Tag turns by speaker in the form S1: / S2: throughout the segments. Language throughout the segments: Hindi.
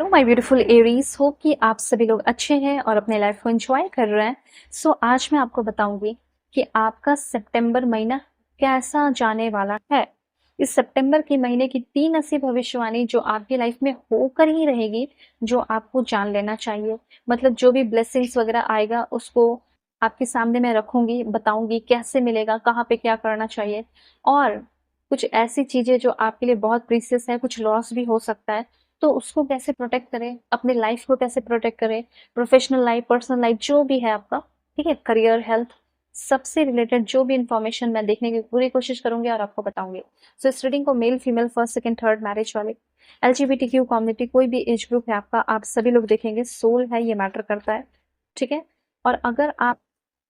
S1: Hello my beautiful Aries, hope कि आप सभी लोग अच्छे हैं और अपने लाइफ को एंजॉय कर रहे हैं। आज मैं आपको बताऊंगी कि आपका सितंबर महीना कैसा जाने वाला है। इस सितंबर के महीने की 3 ऐसी भविष्यवाणी जो आपकी लाइफ में होकर ही रहेगी, जो आपको जान लेना चाहिए। मतलब जो भी ब्लेसिंग्स वगैरह आएगा उसको आपके सामने मैं रखूंगी, बताऊंगी कैसे मिलेगा, कहाँ पे क्या करना चाहिए। और कुछ ऐसी चीजें जो आपके लिए बहुत प्रीसियस है, कुछ लॉस भी हो सकता है, तो उसको कैसे प्रोटेक्ट करें, अपने लाइफ को कैसे प्रोटेक्ट करें, प्रोफेशनल लाइफ, पर्सनल लाइफ जो भी है आपका, ठीक है, करियर, हेल्थ, सबसे रिलेटेड जो भी इंफॉर्मेशन मैं देखने की पूरी कोशिश करूंगी और आपको बताऊंगी। इस रीडिंग को male, female, first, second, third, marriage वाले, LGBTQ कम्युनिटी, कोई भी एज ग्रुप है आपका, आप सभी लोग देखेंगे। सोल है, ये मैटर करता है, ठीक है। और अगर आप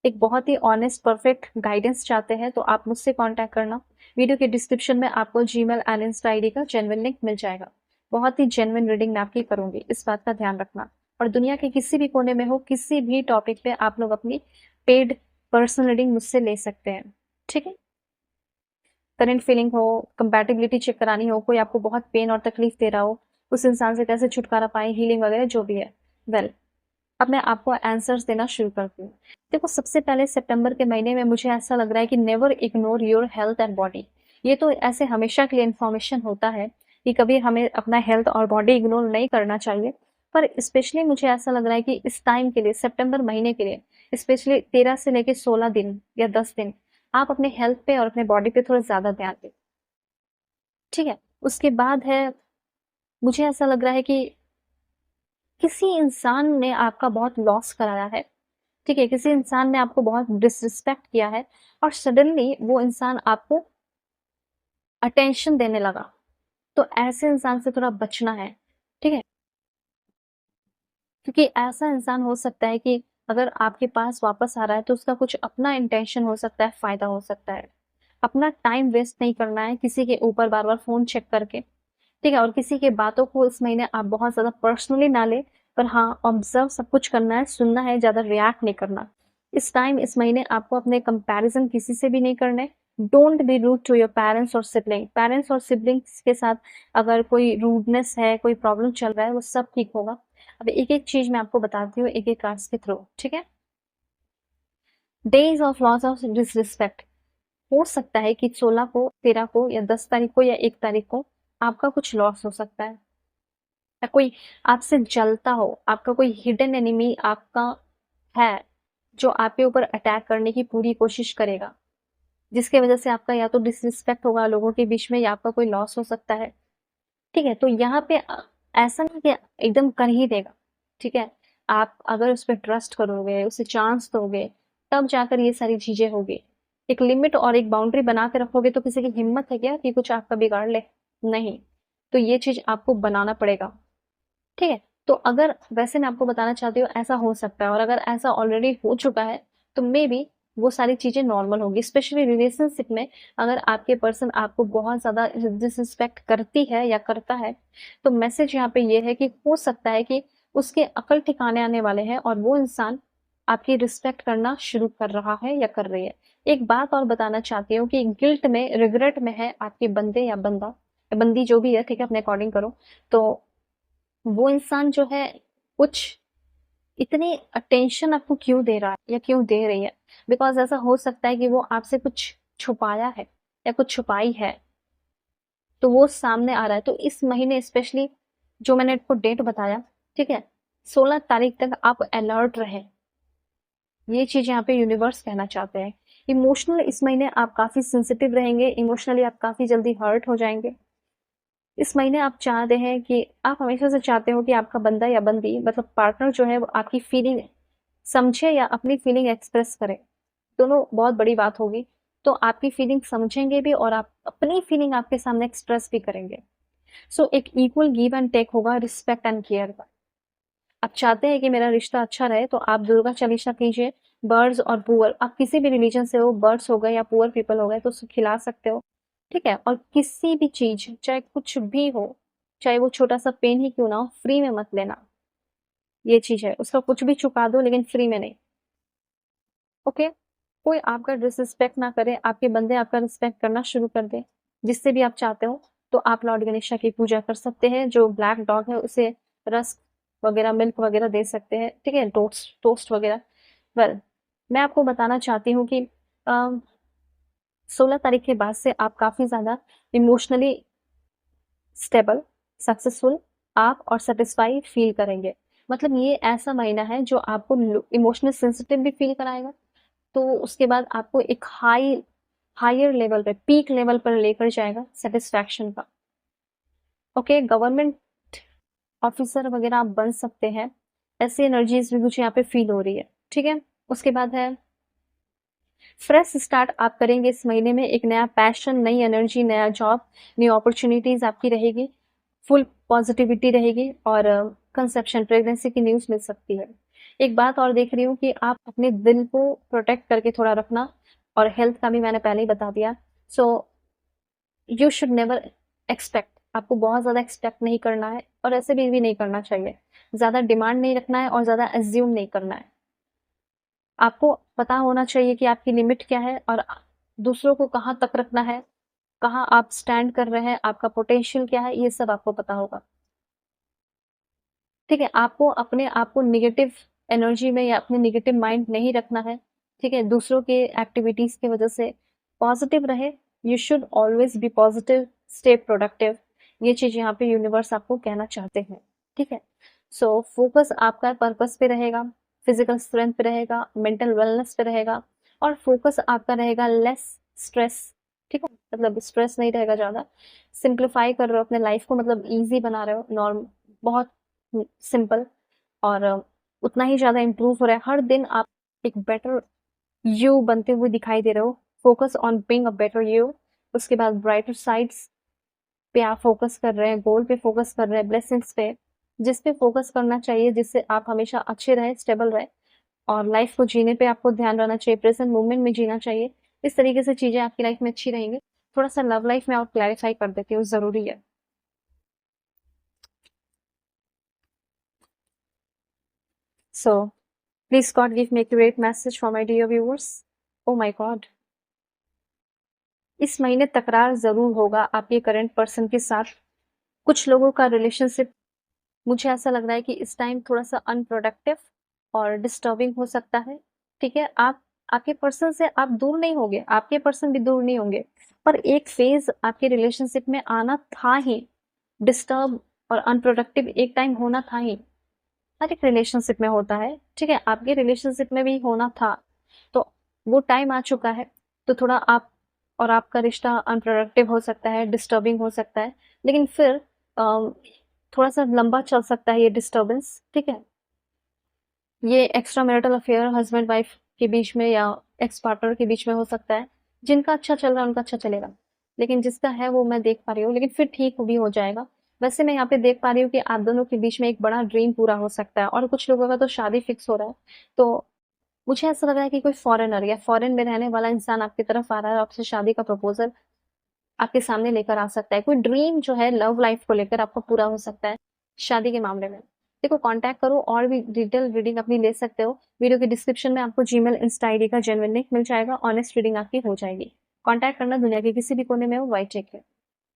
S1: एक बहुत ही ऑनेस्ट परफेक्ट गाइडेंस चाहते हैं तो आप मुझसे कांटेक्ट करना। वीडियो के डिस्क्रिप्शन में आपको जीमेल एंड इंस्टा आईडी का जेन्युइन लिंक मिल जाएगा। बहुत ही जेन्युइन रीडिंग मैं आपकी करूंगी, इस बात का ध्यान रखना। और दुनिया के किसी भी कोने में हो, किसी भी टॉपिक पे आप लोग अपनी पेड पर्सनल रीडिंग मुझसे ले सकते हैं, ठीक है। करंट फीलिंग हो, कंपैटिबिलिटी चेक करानी हो, कोई आपको बहुत पेन और तकलीफ दे रहा हो, उस इंसान से कैसे छुटकारा पाए, हीलिंग वगैरह जो भी है, वेल, अब मैं आपको आंसर्स देना शुरू करती हूँ। देखो, सबसे पहले सितंबर के महीने में मुझे ऐसा लग रहा है कि never ignore your health and body. ये तो ऐसे हमेशा के लिए इन्फॉर्मेशन होता है कि कभी हमें अपना हेल्थ और बॉडी इग्नोर नहीं करना चाहिए। पर स्पेशली मुझे ऐसा लग रहा है कि इस टाइम के लिए, सितंबर महीने के लिए स्पेशली 13 से लेकर 16 दिन या 10 दिन, आप अपने हेल्थ पे और अपने बॉडी पे थोड़ा ज्यादा ध्यान दें, ठीक है। उसके बाद है, मुझे ऐसा लग रहा है कि किसी इंसान ने आपका बहुत लॉस कराया है, ठीक है, किसी इंसान ने आपको बहुत डिसरिस्पेक्ट किया है और सडनली वो इंसान आपको अटेंशन देने लगा। तो ऐसे इंसान से थोड़ा बचना है, ठीक है। क्योंकि ऐसा इंसान हो सकता है कि अगर आपके पास वापस आ रहा है तो उसका कुछ अपना इंटेंशन हो सकता है, फायदा हो सकता है। अपना टाइम वेस्ट नहीं करना है किसी के ऊपर बार बार फोन चेक करके, ठीक है। और किसी की बातों को इस महीने आप बहुत ज्यादा पर्सनली ना ले, पर हाँ, ऑब्जर्व सब कुछ करना है, सुनना है, ज्यादा रिएक्ट नहीं करना। इस टाइम, इस महीने आपको अपने कंपैरिजन किसी से भी नहीं करने। Don't be rude to your parents और सिबलिंग। पेरेंट्स और सिबलिंग्स के साथ अगर कोई रूडनेस है, कोई प्रॉब्लम चल रहा है, वो सब ठीक होगा। अब एक एक चीज मैं आपको बताती हूँ, एक एक कार्ड्स के थ्रू, ठीक है। Days of loss of disrespect. हो सकता है कि 16 को, 13 को या 10 तारीख को या 1 तारीख को आपका कुछ लॉस हो सकता है, या कोई आपसे जलता हो, आपका कोई हिडन एनिमी आपका है जो आपके ऊपर अटैक करने की पूरी कोशिश करेगा, जिसके वजह से आपका या तो डिसरिस्पेक्ट होगा लोगों के बीच में, या आपका कोई लॉस हो सकता है, ठीक है। तो यहाँ पे ऐसा नहीं कि एकदम कर ही देगा, ठीक है। आप अगर उस पर ट्रस्ट करोगे, उसे चांस दोगे, तब जाकर ये सारी चीजें होगी। एक लिमिट और एक बाउंड्री बना के रखोगे तो किसी की हिम्मत है क्या कि कुछ आपका बिगाड़ ले? नहीं। तो ये चीज आपको बनाना पड़ेगा, ठीक है। तो अगर, वैसे मैं आपको बताना चाहती हूँ, ऐसा हो सकता है, और अगर ऐसा ऑलरेडी हो चुका है तो मे बी वो सारी चीजें नॉर्मल होगी। स्पेशली रिलेशनशिप में अगर आपके पर्सन आपको बहुत ज्यादा डिसरिस्पेक्ट करती है या करता है, तो मैसेज यहाँ पे ये है कि हो सकता है कि उसके अकल ठिकाने आने वाले हैं और वो इंसान आपकी रिस्पेक्ट करना शुरू कर रहा है या कर रही है। एक बात और बताना चाहती हूँ कि गिल्ट में, रिग्रेट में है आपके बंदे या बंदा या बंदी, जो भी है, ठीक है, अपने अकॉर्डिंग करो। तो वो इंसान जो है, कुछ इतनी अटेंशन आपको क्यों दे रहा है या क्यों दे रही है? बिकॉज ऐसा हो सकता है कि वो आपसे कुछ छुपाया है या कुछ छुपाई है, तो वो सामने आ रहा है। तो इस महीने स्पेशली जो मैंने आपको डेट बताया, ठीक है, 16 तारीख तक आप अलर्ट रहे। ये चीज यहाँ पे यूनिवर्स कहना चाहते हैं। इमोशनल इस महीने आप काफी सेंसिटिव रहेंगे, इमोशनली आप काफी जल्दी हर्ट हो जाएंगे। इस महीने आप चाहते हैं कि, आप हमेशा से चाहते हो कि आपका बंदा या बंदी, मतलब पार्टनर जो है, वो आपकी फीलिंग समझे या अपनी फीलिंग एक्सप्रेस करे। दोनों बहुत बड़ी बात होगी। तो आपकी फीलिंग समझेंगे भी और आप अपनी फीलिंग आपके सामने एक्सप्रेस भी करेंगे। एक इक्वल गिव एंड टेक होगा, रिस्पेक्ट एंड केयर का। आप चाहते हैं कि मेरा रिश्ता अच्छा रहे तो आप दुर्गा चालीसा कीजिए। बर्ड्स और पुअर, आप किसी भी रिलीजन से हो, बर्ड्स हो गए या पुअर पीपल हो गए, तो उसको खिला सकते हो, ठीक है। और किसी भी चीज, चाहे कुछ भी हो, चाहे वो छोटा सा पेन ही क्यों ना हो, फ्री में मत लेना। ये चीज है, उसका कुछ भी चुका दो लेकिन फ्री में नहीं, ओके। कोई आपका डिसरिस्पेक्ट ना करे, आपके बंदे आपका रिस्पेक्ट करना शुरू कर दे, जिससे भी आप चाहते हो। तो आप लॉर्ड गणेशा की पूजा कर सकते हैं। जो ब्लैक डॉग है उसे रस्क वगैरह, मिल्क वगैरह दे सकते हैं, ठीक है, टोस्ट टोस्ट वगैरह। वेल, मैं आपको बताना चाहती हूँ कि 16 तारीख के बाद से आप काफ़ी ज़्यादा इमोशनली स्टेबल, सक्सेसफुल आप और सैटिस्फाई फील करेंगे। मतलब ये ऐसा महीना है जो आपको इमोशनल सेंसिटिव भी फील कराएगा, तो उसके बाद आपको एक हायर लेवल पे, पीक लेवल पर लेकर जाएगा सेटिस्फैक्शन का। ओके, गवर्नमेंट ऑफिसर वगैरह आप बन सकते हैं, ऐसी एनर्जीज भी मुझे यहाँ पे फील हो रही है, ठीक है। उसके बाद है फ्रेश स्टार्ट आप करेंगे इस महीने में, एक नया पैशन, नई एनर्जी, नया जॉब, न्यू अपॉर्चुनिटीज आपकी रहेगी, फुल पॉजिटिविटी रहेगी और कंसेप्शन प्रेगनेंसी की न्यूज मिल सकती है। एक बात और देख रही हूँ कि आप अपने दिल को प्रोटेक्ट करके थोड़ा रखना, और हेल्थ का भी मैंने पहले ही बता दिया। So you should never expect, आपको बहुत ज़्यादा एक्सपेक्ट नहीं करना है और ऐसे भी नहीं करना चाहिए। ज़्यादा डिमांड नहीं रखना है और ज़्यादा एज्यूम नहीं करना है। आपको पता होना चाहिए कि आपकी लिमिट क्या है और दूसरों को कहाँ तक रखना है, कहाँ आप स्टैंड कर रहे हैं, आपका पोटेंशियल क्या है, ये सब आपको पता होगा। ठीक है, आपको अपने आप को नेगेटिव एनर्जी में या अपने नेगेटिव माइंड नहीं रखना है। ठीक है, दूसरों के एक्टिविटीज की वजह से पॉजिटिव रहे। You should always be positive, stay productive. ये चीज यहाँ पे यूनिवर्स आपको कहना चाहते हैं। ठीक है, सो फोकस आपका पर्पस पे रहेगा, फिजिकल स्ट्रेंथ पे रहेगा, मेंटल वेलनेस पे रहेगा, और फोकस आपका रहेगा लेस स्ट्रेस। ठीक है, मतलब स्ट्रेस नहीं रहेगा ज्यादा, सिंप्लीफाई कर रहे हो अपने लाइफ को, मतलब इजी बना रहे हो, नॉर्म बहुत सिंपल, और उतना ही ज़्यादा इम्प्रूव हो रहा है। हर दिन आप एक बेटर यू बनते हुए दिखाई दे रहे हो। Focus on being a better you. उसके बाद ब्राइटर साइड्स पे आप फोकस कर रहे हैं, गोल पे फोकस कर रहे हैं, ब्लेसिंग्स पे, जिस पे फोकस करना चाहिए, जिससे आप हमेशा अच्छे रहे, स्टेबल रहे, और लाइफ को जीने पे आपको ध्यान रहना चाहिए, प्रेजेंट मोमेंट में जीना चाहिए। इस तरीके से चीज़ें आपकी लाइफ में अच्छी रहेंगी। थोड़ा सा लव लाइफ में और क्लैरिफाई कर देती हूँ, ज़रूरी है। So, please God give me a great message for my dear viewers. Oh my God. इस महीने तकरार जरूर होगा आपके करंट पर्सन के साथ। कुछ लोगों का रिलेशनशिप, मुझे ऐसा लग रहा है कि इस टाइम थोड़ा सा अनप्रोडक्टिव और डिस्टर्बिंग हो सकता है। ठीक है, आप आपके पर्सन से आप दूर नहीं होंगे, आपके पर्सन भी दूर नहीं होंगे, पर एक फेज आपके रिलेशनशिप में आना था ही, डिस्टर्ब और अनप्रोडक्टिव एक टाइम होना था ही। हर एक रिलेशनशिप में होता है, ठीक है, आपके रिलेशनशिप में भी होना था, तो वो टाइम आ चुका है। तो थोड़ा आप और आपका रिश्ता अनप्रोडक्टिव हो सकता है, डिस्टर्बिंग हो सकता है, लेकिन फिर थोड़ा सा लंबा चल सकता है ये डिस्टर्बेंस। ठीक है, ये extra marital affair husband wife के बीच में या एक्स पार्टनर के बीच में हो सकता है। जिनका अच्छा चल रहा है उनका अच्छा चलेगा, लेकिन जिसका है वो मैं देख पा रही हूँ, लेकिन फिर ठीक भी हो जाएगा। वैसे मैं यहाँ पे देख पा रही हूँ कि आप दोनों के बीच में एक बड़ा ड्रीम पूरा हो सकता है, और कुछ लोगों का तो शादी फिक्स हो रहा है। तो मुझे ऐसा लग रहा है कि कोई फॉरेनर या फॉरेन में रहने वाला इंसान आपकी तरफ आ रहा है, आपसे शादी का प्रपोजल आपके सामने लेकर आ सकता है। कोई ड्रीम जो है लव लाइफ को लेकर आपका पूरा हो सकता है शादी के मामले में। देखो, कांटेक्ट करो, और भी डिटेल रीडिंग अपनी ले सकते हो। वीडियो के डिस्क्रिप्शन में आपको जीमेल, इंस्टा आईडी का जेन्युइन लिंक मिल जाएगा, ऑनेस्ट रीडिंग आपकी हो जाएगी। कांटेक्ट करना, दुनिया के किसी भी कोने में हो, वाइट चेक है।